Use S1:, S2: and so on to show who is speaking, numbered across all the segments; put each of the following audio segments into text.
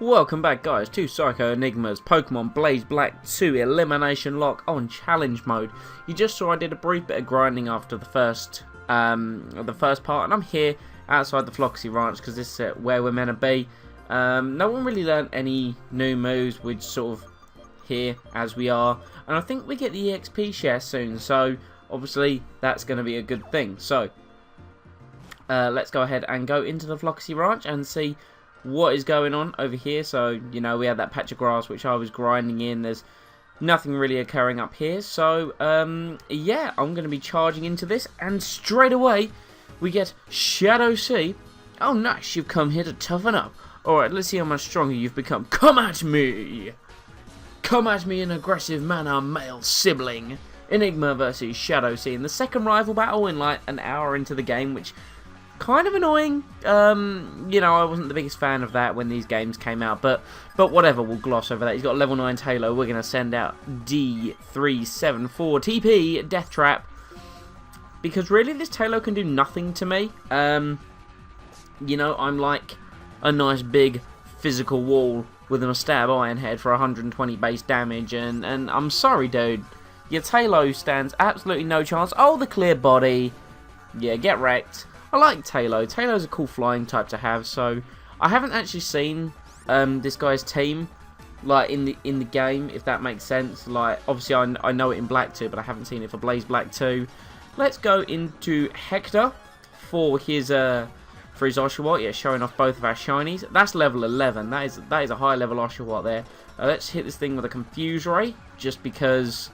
S1: Welcome back, guys, to Psycho Enigma's Pokemon Blaze Black 2 Elimination Lock on Challenge Mode. You just saw I did a brief bit of grinding after the first part, and I'm here outside the Floccesy Ranch because this is where we're meant to be. No one really learned any new moves. We're just sort of here as we are, and I think we get the EXP share soon, so obviously that's going to be a good thing. So let's go ahead and go into the Floccesy Ranch and see what is going on over here. So, you know, we had that patch of grass which I was grinding in. There's nothing really occurring up here. So, yeah, I'm going to be charging into this. And straight away, we get Floccesy. Oh, nice. You've come here to toughen up. Alright, let's see how much stronger you've become. Come at me! Come at me in aggressive manner, male sibling. Enigma versus Floccesy in the second rival battle in like an hour into the game, which kind of annoying. You know, I wasn't the biggest fan of that when these games came out, but whatever, we'll gloss over that. He's got level 9 Taylor. We're going to send out D374 TP Death Trap, because really this Taylor can do nothing to me. You know, I'm like a nice big physical wall with a stab iron head for 120 base damage, and I'm sorry, dude, your Taylor stands absolutely no chance. Oh, the clear body. Yeah, get wrecked. I like Taylor. Taylor's a cool flying type to have, so I haven't actually seen this guy's team like in the game, if that makes sense. Like, obviously I know it in Black 2, but I haven't seen it for Blaze Black 2. Let's go into Hector for his Oshawott. Yeah, showing off both of our shinies. That's level 11. That is a high level Oshawott there. Let's hit this thing with a Confuse Ray, just because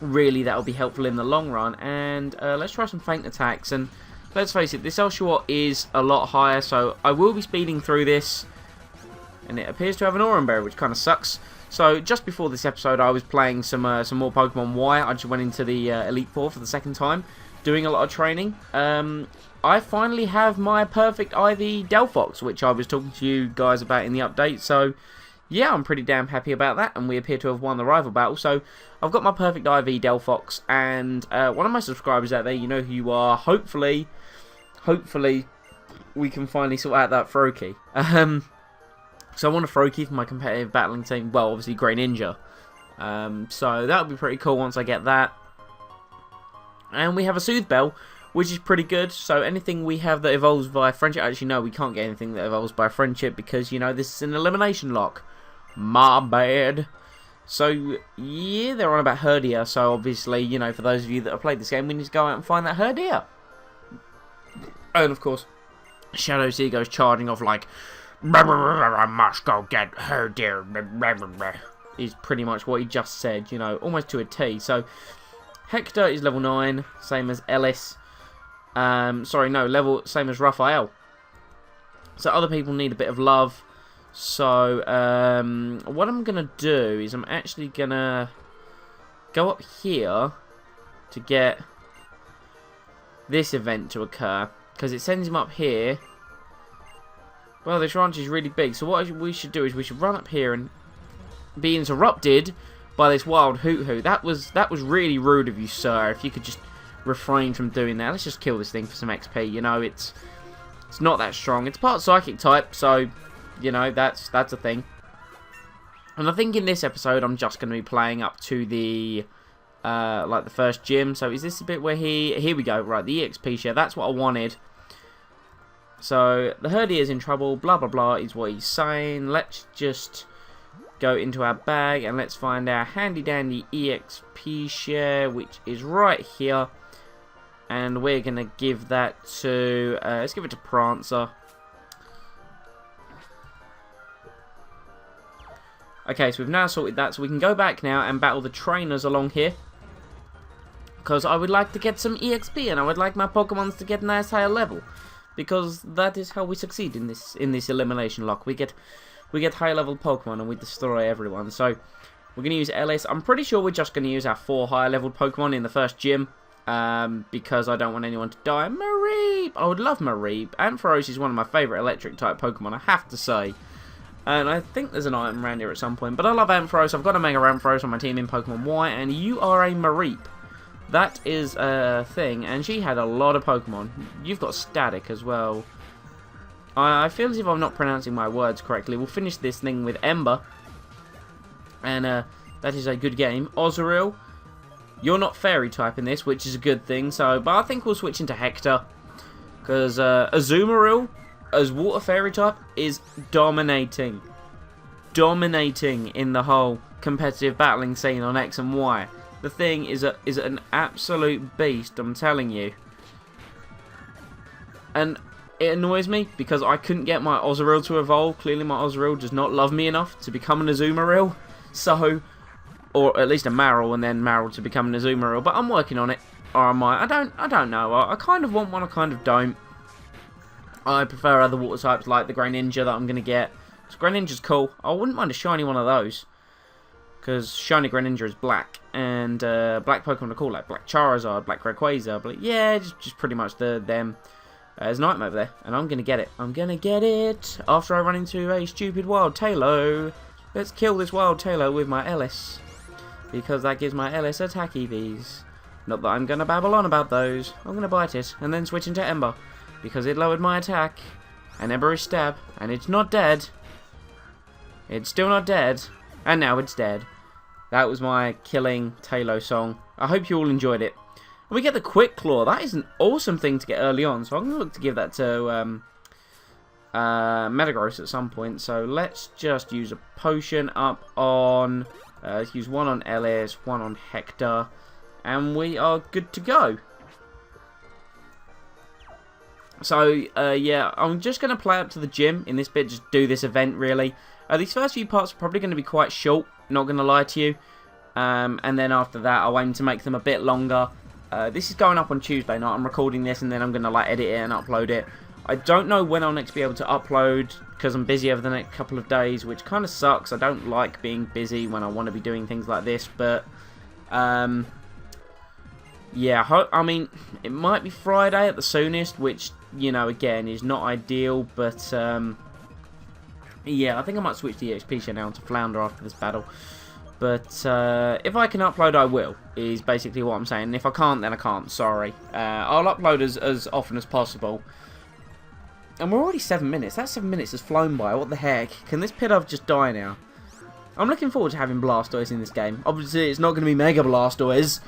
S1: really that'll be helpful in the long run. And let's try some feint attacks, and let's face it, this Oshawott is a lot higher, so I will be speeding through this, and it appears to have an Oran Berry, which kind of sucks. So just before this episode I was playing some more Pokemon Y. I just went into the Elite Four for the second time, doing a lot of training. I finally have my perfect IV Delphox, which I was talking to you guys about in the update, so yeah, I'm pretty damn happy about that, and we appear to have won the rival battle. So I've got my perfect IV Delphox, and one of my subscribers out there, you know who you are. Hopefully we can finally sort out that Floccesy. So I want a Floccesy for my competitive battling team. Well, obviously Grey Ninja. So that would be pretty cool once I get that. And we have a Soothe Bell, which is pretty good. So anything we have that evolves via friendship. Actually, no, we can't get anything that evolves by friendship because, you know, this is an elimination lock. My bad. So, yeah, they're on about Herdia. So, obviously, you know, for those of you that have played this game, we need to go out and find that Herdia. And, of course, Floccesy goes charging off like, I must go get Herdia. Is pretty much what he just said, you know, almost to a T. So, Hector is level 9, same as Ellis. Sorry, no, same as Raphael. So, other people need a bit of love. So, what I'm going to do is I'm actually going to go up here to get this event to occur, because it sends him up here. Well, this ranch is really big, so what we should do is we should run up here and be interrupted by this wild Hoot-Hoot. That was really rude of you, sir. If you could just refrain from doing that. Let's just kill this thing for some XP. You know, it's not that strong. It's part Psychic type, so you know, that's a thing. And I think in this episode I'm just going to be playing up to the like the first gym. So is this the bit where here we go, right, the EXP share, that's what I wanted. So the Herdia is in trouble, blah blah blah is what he's saying. Let's just go into our bag and let's find our handy dandy EXP share, which is right here. And we're going to give that to let's give it to Prancer. Okay, so we've now sorted that, so we can go back now and battle the trainers along here. Because I would like to get some EXP, and I would like my Pokemons to get a nice higher level. Because that is how we succeed in this elimination lock. We get high level Pokemon and we destroy everyone. So we're going to use Ellis. I'm pretty sure we're just going to use our 4 higher level Pokemon in the first gym. Because I don't want anyone to die. Mareep! I would love Mareep. Ampharos is one of my favourite electric type Pokemon, I have to say. And I think there's an item around here at some point. But I love Ampharos. I've got a Mega Ampharos on my team in Pokemon Y. And you are a Mareep. That is a thing. And she had a lot of Pokemon. You've got Static as well. I feel as if I'm not pronouncing my words correctly. We'll finish this thing with Ember. And that is a good game. Ozreal, you're not fairy type in this, which is a good thing. So, but I think we'll switch into Hector. Because Azumarill, as water fairy type, is dominating. Dominating in the whole competitive battling scene on X and Y. The thing is an absolute beast, I'm telling you. And it annoys me because I couldn't get my Ozreal to evolve. Clearly my Ozreal does not love me enough to become an Azumarill. So, or at least a Marill, and then Marill to become an Azumarill. But I'm working on it. Or am I? I don't know. I kind of want one, I kind of don't. I prefer other water types like the Greninja that I'm going to get. So Greninja's cool. I wouldn't mind a shiny one of those. Because shiny Greninja is black. And black Pokemon are cool, like Black Charizard, Black Rayquaza. But yeah, just pretty much them. There's Nightmare over there, and I'm going to get it. I'm going to get it after I run into a stupid Wild Tailo. Let's kill this Wild Tailo with my Ellis. Because that gives my Ellis attack EVs. Not that I'm going to babble on about those. I'm going to bite it, and then switch into Ember. Because it lowered my attack. And Ember is stab, and it's not dead. It's still not dead. And now it's dead. That was my killing Tailo song. I hope you all enjoyed it. And we get the Quick Claw. That is an awesome thing to get early on. So I'm going to look to give that to Metagross at some point. So let's just use a potion up on... let's use one on Ellis, one on Hector. And we are good to go. So, yeah, I'm just going to play up to the gym in this bit. Just do this event, really. These first few parts are probably going to be quite short. Not going to lie to you. And then after that, I'll aim to make them a bit longer. This is going up on Tuesday night. I'm recording this and then I'm going to like edit it and upload it. I don't know when I'll next be able to upload because I'm busy over the next couple of days, which kind of sucks. I don't like being busy when I want to be doing things like this, but yeah, I mean, it might be Friday at the soonest, which, you know, again, is not ideal, but yeah, I think I might switch the EXP share now to Flounder after this battle. But if I can upload, I will, is basically what I'm saying. If I can't, then I can't. Sorry. I'll upload as often as possible. And we're already 7 minutes. That 7 minutes has flown by. What the heck? Can this Pidove just die now? I'm looking forward to having Blastoise in this game. Obviously, it's not going to be Mega Blastoise,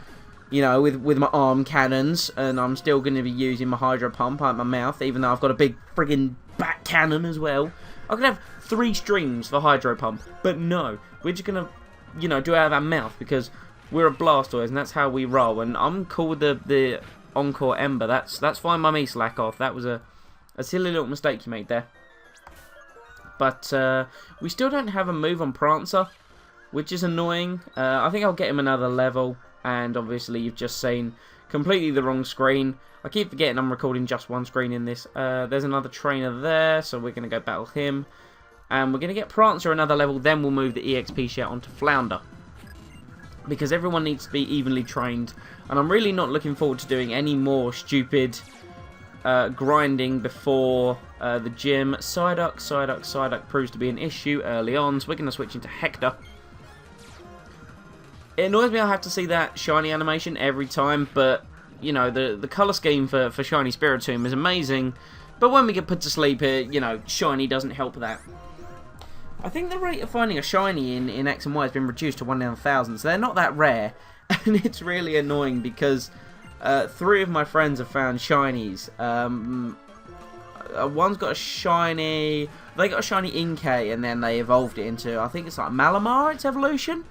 S1: you know, with my arm cannons. And I'm still going to be using my Hydro Pump out my mouth, even though I've got a big friggin' back cannon as well. I could have 3 streams for Hydro Pump. But no, we're just going to, you know, do it out of our mouth because we're a Blastoise and that's how we roll. And I'm cool with the Encore Ember. That's fine by me, Slackoff. That was a silly little mistake you made there. But we still don't have a move on Prancer, which is annoying. I think I'll get him another level. And obviously you've just seen completely the wrong screen. I keep forgetting I'm recording just one screen in this. There's another trainer there, so we're going to go battle him. And we're going to get Prancer another level, then we'll move the EXP share onto Flounder. Because everyone needs to be evenly trained. And I'm really not looking forward to doing any more stupid grinding before the gym. Psyduck proves to be an issue early on, so we're going to switch into Hector. It annoys me I have to see that shiny animation every time, but, you know, the colour scheme for Shiny Spiritomb is amazing. But when we get put to sleep, you know, shiny doesn't help that. I think the rate of finding a shiny in X and Y has been reduced to 1 in 1,000, so they're not that rare. And it's really annoying because 3 of my friends have found shinies. One's got a shiny... They got a shiny Inkay and then they evolved it into, I think it's like Malamar, its evolution.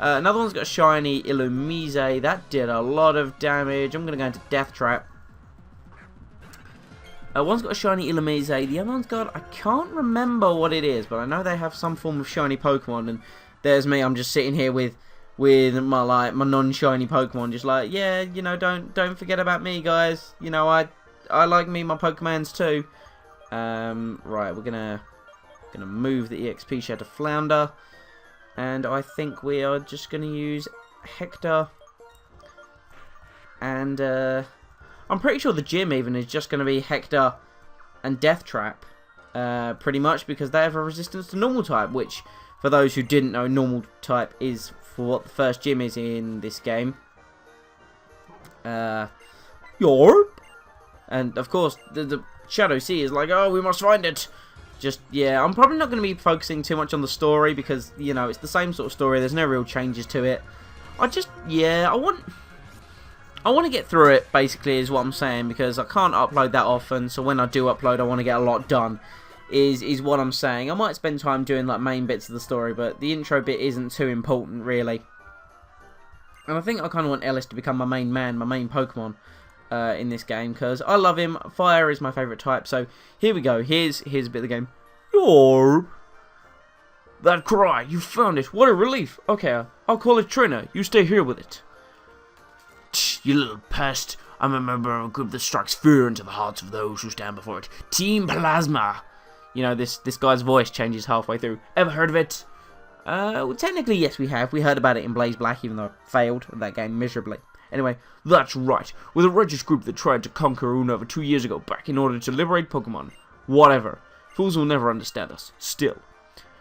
S1: Another one's got a shiny Illumise. That did a lot of damage. I'm going to go into Death Trap. One's got a shiny Illumise. The other one's got... I can't remember what it is, but I know they have some form of shiny Pokemon. And there's me. I'm just sitting here with my non-shiny Pokemon, just like, yeah, you know, don't forget about me, guys. You know, I like me, my Pokemons too. Right, we're gonna move the EXP share to Flounder, and I think we are just gonna use Hector, and I'm pretty sure the gym even is just gonna be Hector and Death Trap, pretty much because they have a resistance to normal type, which, for those who didn't know, normal type is for what the first gym is in this game. Yorp! And of course, the Shadow Sea is like, oh, we must find it. Just, yeah, I'm probably not going to be focusing too much on the story because, you know, it's the same sort of story. There's no real changes to it. I want to get through it, basically, is what I'm saying, because I can't upload that often, so when I do upload, I want to get a lot done, is what I'm saying. I might spend time doing, like, main bits of the story, but the intro bit isn't too important, really. And I think I kind of want Ellis to become my main man, my main Pokemon in this game, because I love him. Fire is my favourite type, so here we go. Here's a bit of the game. Yorp! That cry, you found it. What a relief. Okay, I'll call it Trainer. You stay here with it. Tch, you little pest. I'm a member of a group that strikes fear into the hearts of those who stand before it. Team Plasma. You know, this guy's voice changes halfway through. Ever heard of it? Well, technically, yes, we have. We heard about it in Blaze Black, even though I failed at that game miserably. Anyway, that's right. We're the righteous group that tried to conquer Unova 2 years ago back in order to liberate Pokemon. Whatever. Fools will never understand us. Still.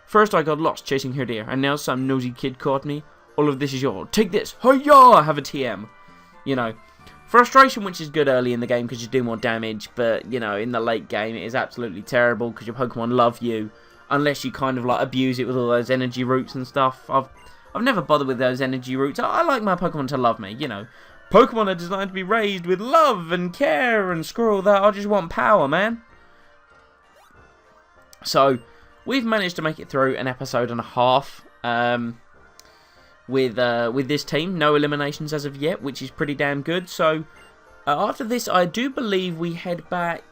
S1: First I got lost chasing her deer, and now some nosy kid caught me. All of this is yours. Take this. Hi-ya! Have a TM. You know. Frustration, which is good early in the game because you do more damage, but, you know, in the late game it is absolutely terrible because your Pokemon love you. Unless you kind of, like, abuse it with all those energy roots and stuff. I've never bothered with those energy roots. I like my Pokemon to love me, you know. Pokemon are designed to be raised with love and care, and screw all that. I just want power, man. So, we've managed to make it through an episode and a half with this team. No eliminations as of yet, which is pretty damn good. So, after this, I do believe we head back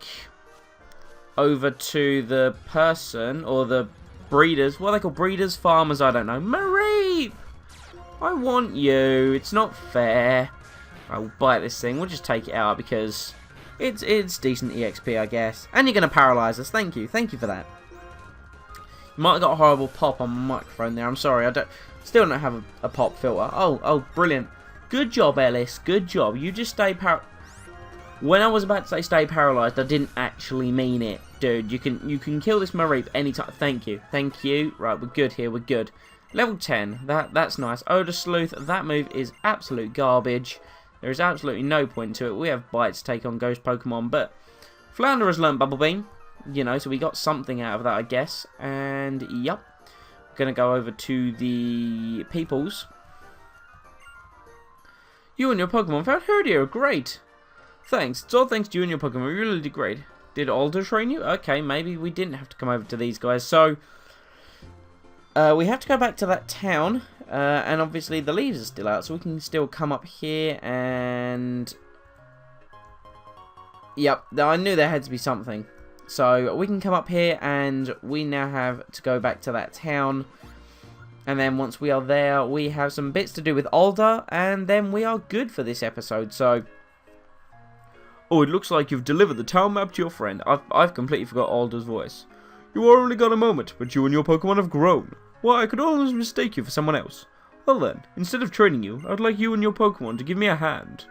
S1: over to the person, or the breeders. What are they called? Breeders? Farmers? I don't know. Mareep! I want you. It's not fair. I'll bite this thing. We'll just take it out because it's decent EXP, I guess. And you're going to paralyze us. Thank you. Thank you for that. You might have got a horrible pop on my microphone there. I'm sorry. Still don't have a pop filter. Oh, brilliant. Good job, Ellis. Good job. You just stay When I was about to say stay paralyzed, I didn't actually mean it. Dude, you can kill this Mareep anytime. Thank you. Thank you. Right, we're good here. We're good. Level 10. That's nice. Odor Sleuth. That move is absolute garbage. There is absolutely no point to it. We have bites to take on Ghost Pokemon, but Flounder has learned Bubble Beam. You know, so we got something out of that, I guess. And, yep. Gonna go over to the peoples. You and your Pokemon found Herdier. Great. Thanks. It's all thanks to you and your Pokemon. You really did great. Did Alder train you? Okay, maybe we didn't have to come over to these guys. So, we have to go back to that town. And obviously the leaves are still out. So we can still come up here and... Yep, I knew there had to be something. So we can come up here and we now have to go back to that town. And then once we are there, we have some bits to do with Alder. And then we are good for this episode. So... Oh, it looks like you've delivered the town map to your friend. I've completely forgot Alder's voice. You only got a moment, but you and your Pokemon have grown. Why, I could always mistake you for someone else. Well then, instead of training you, I'd like you and your Pokemon to give me a hand.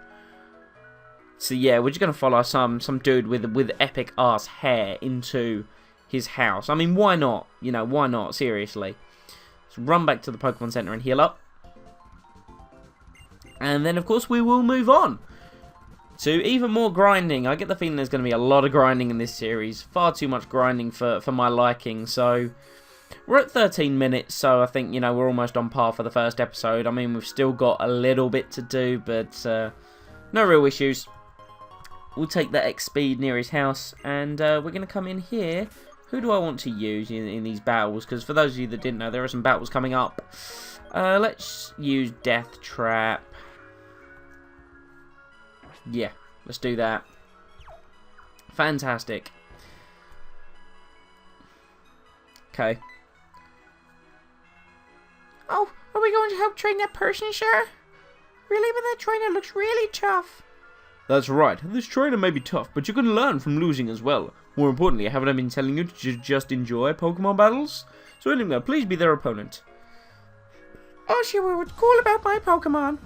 S1: So yeah, we're just going to follow some dude with epic ass hair into his house. I mean, why not? You know, why not? Seriously. Let's run back to the Pokemon Center and heal up. And then, of course, we will move on to even more grinding. I get the feeling there's going to be a lot of grinding in this series. Far too much grinding for my liking. So, we're at 13 minutes, so I think, you know, we're almost on par for the first episode. I mean, we've still got a little bit to do, but no real issues. We'll take that X speed near his house, and we're going to come in here. Who do I want to use in these battles? Because for those of you that didn't know, there are some battles coming up. Let's use Death Trap. Yeah, let's do that. Fantastic. Okay. Oh, are we going to help train that person, sir? Really? But that trainer looks really tough. That's right. This trainer may be tough, but you can learn from losing as well. More importantly, haven't I been telling you to just enjoy Pokemon battles? So anyway, please be their opponent. Oh, sure, what's cool about my Pokemon?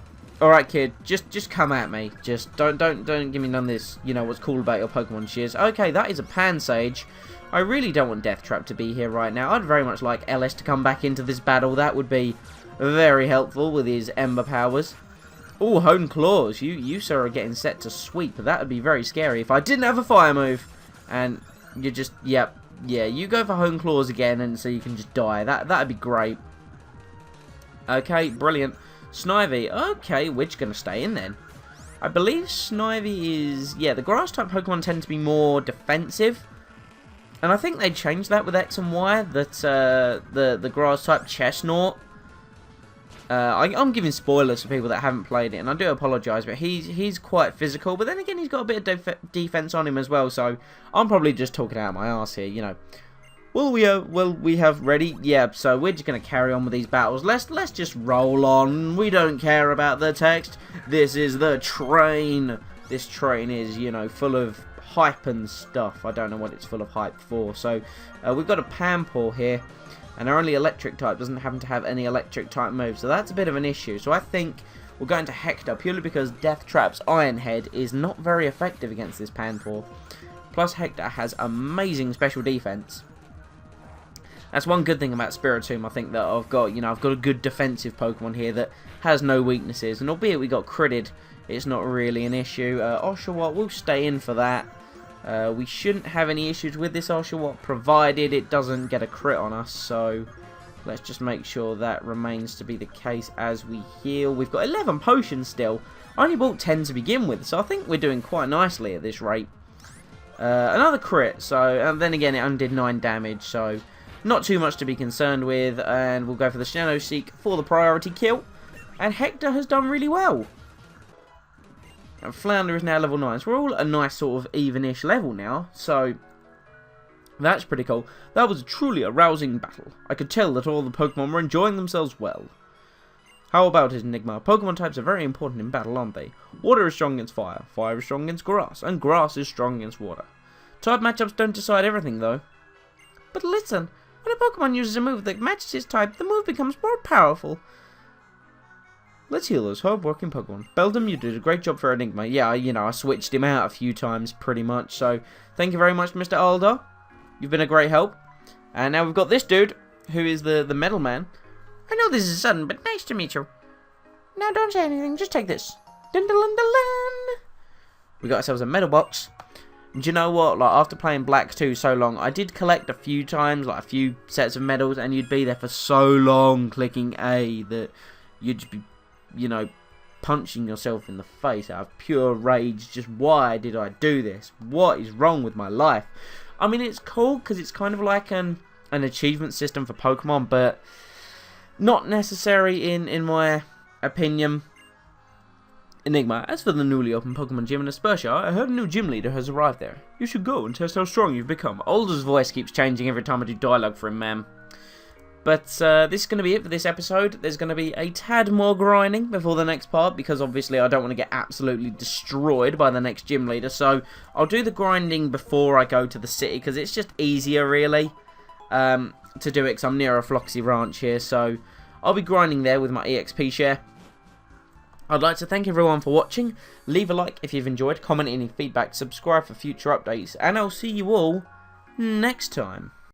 S1: Alright, kid, just come at me. Just don't give me none of this, you know, what's cool about your Pokemon shiz. Okay, that is a Pansage. I really don't want Death Trap to be here right now. I'd very much like Ellis to come back into this battle. That would be very helpful with his Ember powers. Oh, Hone Claws. You sir are getting set to sweep. That would be very scary if I didn't have a fire move. And you just, yep, yeah, you go for hone claws again, and so you can just die. That'd be great. Okay, brilliant. Snivy, okay, we're just going to stay in then. I believe Snivy is, yeah, the grass type Pokemon tend to be more defensive. And I think they changed that with X and Y, that the grass type Chestnut. I'm giving spoilers for people that haven't played it, and I do apologise, but he's quite physical. But then again, he's got a bit of defense on him as well, so I'm probably just talking out of my arse here, you know. Will we have ready? Yeah, so we're just going to carry on with these battles. Let's just roll on. We don't care about the text. This is the train. This train is, you know, full of hype and stuff. I don't know what it's full of hype for. So we've got a Pampor here, and our only electric type doesn't happen to have any electric type moves, so that's a bit of an issue. So I think we're going to Hector purely because Death Trap's Iron Head is not very effective against this Pampor. Plus Hector has amazing special defense. That's one good thing about Spiritomb, I think, that I've got a good defensive Pokemon here that has no weaknesses, and albeit we got critted, it's not really an issue. Oshawott, we'll stay in for that. We shouldn't have any issues with this Oshawott, provided it doesn't get a crit on us, so let's just make sure that remains to be the case as we heal. We've got 11 potions still. I only bought 10 to begin with, so I think we're doing quite nicely at this rate. Another crit, so, and then again it only did 9 damage, so not too much to be concerned with, and we'll go for the Shadow Seek for the priority kill. And Hector has done really well. And Flounder is now level 9, so we're all at a nice sort of even-ish level now, so that's pretty cool. That was truly a rousing battle. I could tell that all the Pokemon were enjoying themselves well. How about it, Enigma? Pokemon types are very important in battle, aren't they? Water is strong against fire, fire is strong against grass, and grass is strong against water. Type matchups don't decide everything, though. But listen, when a Pokemon uses a move that matches its type, the move becomes more powerful. Let's heal those hard-working Pokemon. Beldum, you did a great job for Enigma. Yeah, you know, I switched him out a few times, pretty much. So, thank you very much, Mr. Alder. You've been a great help. And now we've got this dude, who is the Metal Man. I know this is sudden, but nice to meet you. Now, don't say anything. Just take this. Dun dun dun dun dun. We got ourselves a Metal Box. And do you know what? Like, after playing Black 2 so long, I did collect a few times, like a few sets of medals, and you'd be there for so long clicking A that you'd just be, you know, punching yourself in the face out of pure rage. Just, why did I do this? What is wrong with my life? I mean, it's cool because it's kind of like an achievement system for Pokemon, but not necessary in my opinion. Enigma, as for the newly opened Pokemon Gym in Aspertia, I heard a new gym leader has arrived there. You should go and test how strong you've become. Alder's voice keeps changing every time I do dialogue for him, ma'am. But this is going to be it for this episode. There's going to be a tad more grinding before the next part, because obviously I don't want to get absolutely destroyed by the next gym leader. So I'll do the grinding before I go to the city, because it's just easier, really, to do it, because I'm near a Floccesy ranch here. So I'll be grinding there with my EXP share. I'd like to thank everyone for watching. Leave a like if you've enjoyed, comment any feedback, subscribe for future updates, and I'll see you all next time.